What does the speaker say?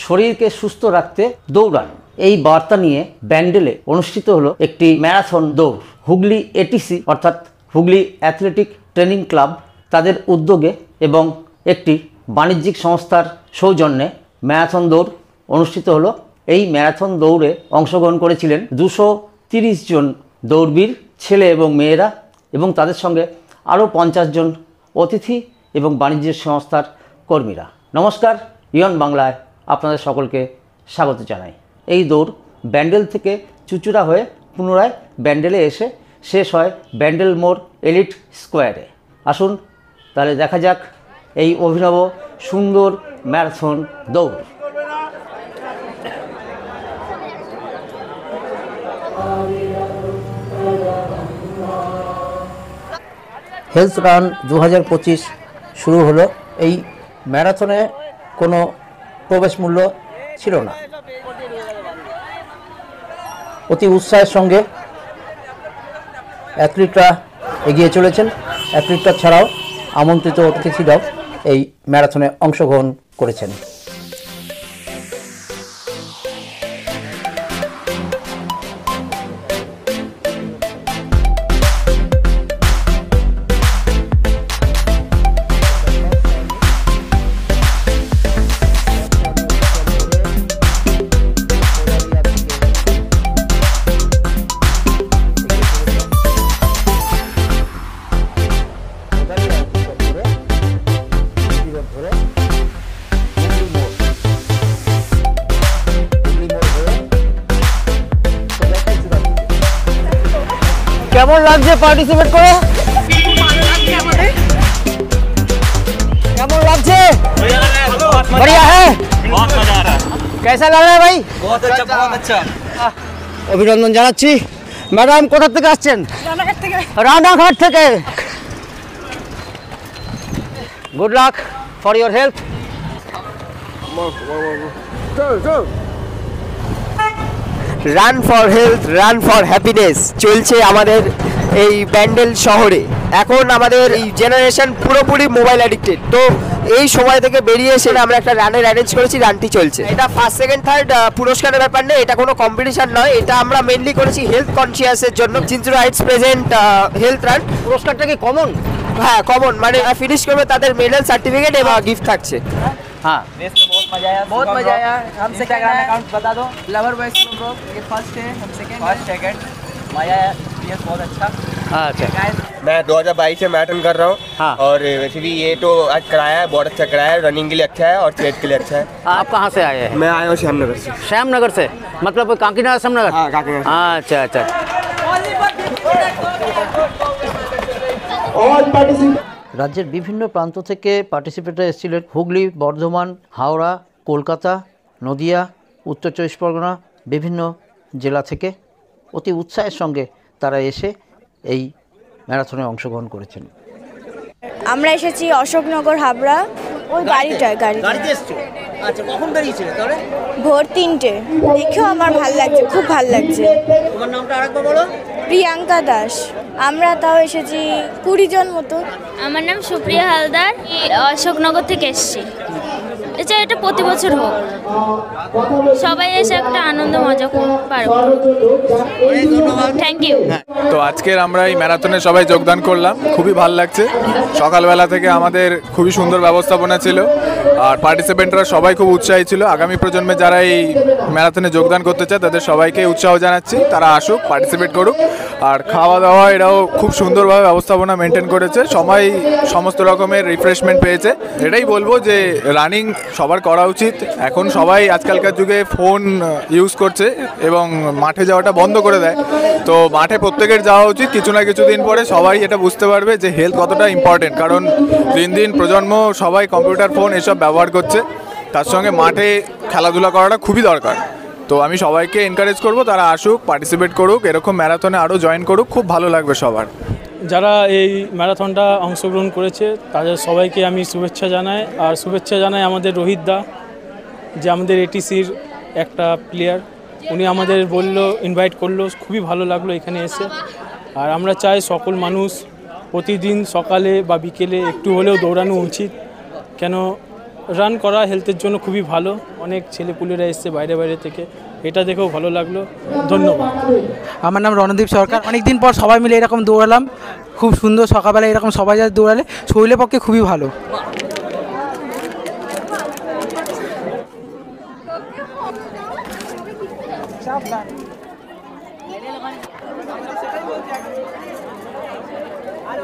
শরীরকে সুস্থ রাখতে দৌড়ান। এই বার্তা নিয়ে ব্যান্ডেলে অনুষ্ঠিত হলো একটি ম্যারাথন দৌড়। হুগলি এটিসি অর্থাৎ হুগলি অ্যাথলেটিক ট্রেনিং ক্লাব তাদের উদ্যোগে এবং একটি বাণিজ্যিক সংস্থার সৌজন্যে ম্যারাথন দৌড় অনুষ্ঠিত হলো। এই ম্যারাথন দৌড়ে অংশগ্রহণ করেছিলেন 230 জন দৌড়বীর ছেলে এবং মেয়েরা এবং তাদের সঙ্গে আরও 50 জন অতিথি এবং বাণিজ্যিক সংস্থার কর্মীরা। নমস্কার, ইয়ন বাংলায় আপনাদের সকলকে স্বাগত জানাই। এই দৌড় ব্যান্ডেল থেকে চুচুড়া হয়ে পুনরায় ব্যান্ডেলে এসে শেষ হয় ব্যান্ডেল মোড় এলিট স্কোয়ারে। আসুন তাহলে দেখা যাক এই অভিনব সুন্দর ম্যারাথন দৌড়। হেলথ রান 2025 শুরু হলো। এই ম্যারাথনে কোনো প্রবেশ মূল্য ছিল না। অতি উৎসাহের সঙ্গে অ্যাথলিটরা এগিয়ে চলেছেন। অ্যাথলিটরা ছাড়াও আমন্ত্রিত অতিথিরাও এই ম্যারাথনে অংশগ্রহণ করেছেন। কেমন লাগছে পার্টিসিপেট করে? কেমন লাগছে? बढ़िया है, बहुत मजा आ रहा है। कैसा लग रहा है भाई? बहुत अच्छा, बहुत अच्छा। অভিনন্দন জানাচ্ছি। ম্যাডাম কোথা থেকে আসছেন? রানাঘাট থেকে। Good luck for your health. Run for health, run for happiness চলছে আমাদের এই ব্যান্ডেল শহরে। এখন আমাদের এই জেনারেশন পুরোপুরি মোবাইল অ্যাডিক্টেড, তো এই সময় থেকে বেরিয়ে এসে আমরা একটা রানের অ্যারেঞ্জ করেছি। রানটি চলছে। এটা ফার্স্ট সেকেন্ড থার্ড পুরস্কারের ব্যাপার নেই, এটা কোনো কম্পিটিশন নয়। এটা আমরা মেনলি করেছি হেলথ কনসিয়াসের জন্য। Chintu rights present health run. পুরস্কারটা কি কমন? হ্যাঁ কমন, মানে ফিনিশ করবে তাদের মেডেল সার্টিফিকেট এবং গিফট থাকছে। हाँ, रेस में बहुत मजा आया। बहुत मजा आया। हम इंस्टाग्राम अकाउंट बता दो। लवर बॉयज ब्लॉग, ये फर्स्ट है, हम सेकंड मजा आया। ये बहुत अच्छा। अच्छा। मैं 2022 से मैराथन कर रहा हूँ। हाँ। और वैसे भी ये तो आज कराया है, बहुत अच्छा कराया है। रनिंग के लिए अच्छा है और सेहत के लिए अच्छा है। आप कहाँ से आए हैं? मैं आया हूँ श्यामनगर से। श्यामनगर से, मतलब काकीनाडा श्यामनगर? हाँ, काकीनाडा। अच्छा अच्छा। রাজ্যের বিভিন্ন প্রান্ত থেকে পার্টিসিপেটর এসেছিলেন। হুগলি, বর্ধমান, হাওড়া, কলকাতা, নদিয়া, উত্তর 24 পরগনা, বিভিন্ন জেলা থেকে অতি উৎসাহের সঙ্গে তারা এসে এই ম্যারাথনে অংশগ্রহণ করেছেন। আমরা এসেছি অশোকনগর হাবড়া, ওই গাড়িতে এসছো? আচ্ছা, কখন বেরিয়েছিলে তাহলে? ভোর 3টে। দেখেও আমার ভালো লাগছে, খুব ভালো লাগছে। তোমার নামটা আরেকবার বলো। প্রিয়াঙ্কা দাস। আমরা তাও এসেছি 20 জন মতো। আমার নাম সুপ্রিয়া হালদার, অশোকনগর থেকে এসেছি। এটা প্রতি বছর হোক, সবাই এসে একটা আনন্দ মজা পারো। Thank you. তো আজকের আমরা এই ম্যারাথনে সবাই যোগদান করলাম, খুবই ভালো লাগছে। সকালবেলা থেকে আমাদের খুবই সুন্দর ব্যবস্থাপনা ছিল আর পার্টিসিপেন্টরা সবাই খুব উৎসাহী ছিল। আগামী প্রজন্মে যারা এই ম্যারাথনে যোগদান করতে চায় তাদের সবাইকে উৎসাহ জানাচ্ছি, তারা আসুক, পার্টিসিপেট করুক। আর খাওয়া দাওয়া এরাও খুব সুন্দরভাবে ব্যবস্থাপনা মেনটেন করেছে, সবাই সমস্ত রকমের রিফ্রেশমেন্ট পেয়েছে। এটাই বলবো যে রানিং সবার করা উচিত। এখন সবাই আজকালকার যুগে ফোন ইউজ করছে এবং মাঠে যাওয়াটা বন্ধ করে দেয়, তো মাঠে প্রত্যেকের যাওয়া উচিত। কিছু না কিছু দিন পরে সবাই এটা বুঝতে পারবে যে হেলথ কতটা ইম্পর্টেন্ট, কারণ দিন দিন প্রজন্ম সবাই কম্পিউটার, ফোন এসব ব্যবহার করছে, তার সঙ্গে মাঠে খেলাধুলা করাটা খুবই দরকার। তো আমি সবাইকে এনকারেজ করব তারা আসুক, পার্টিসিপেট করুক, এরকম ম্যারাথনে আরও জয়েন করুক, খুব ভালো লাগবে সবার। যারা এই ম্যারাথনটা অংশগ্রহণ করেছে তাদের সবাইকে আমি শুভেচ্ছা জানাই। আর শুভেচ্ছা জানাই আমাদের রোহিত দা, যে আমাদের এটিসির একটা প্লেয়ার, উনি আমাদের বললো, ইনভাইট করলো, খুবই ভালো লাগলো এখানে এসে। আর আমরা চাই সকল মানুষ প্রতিদিন সকালে বা বিকেলে একটু হলেও দৌড়ানো উচিত, কেন রান করা হেলথের জন্য খুবই ভালো। অনেক ছেলেপুলেরা এসছে বাইরে বাইরে থেকে, এটা দেখেও ভালো লাগলো। ধন্যবাদ। আমার নাম রণদীপ সরকার। অনেকদিন পর সবাই মিলে এরকম দৌড়ালাম, খুব সুন্দর। সকালবেলা এরকম সবাই যা দৌড়ালে শরীরের পক্ষে খুবই ভালো। अरे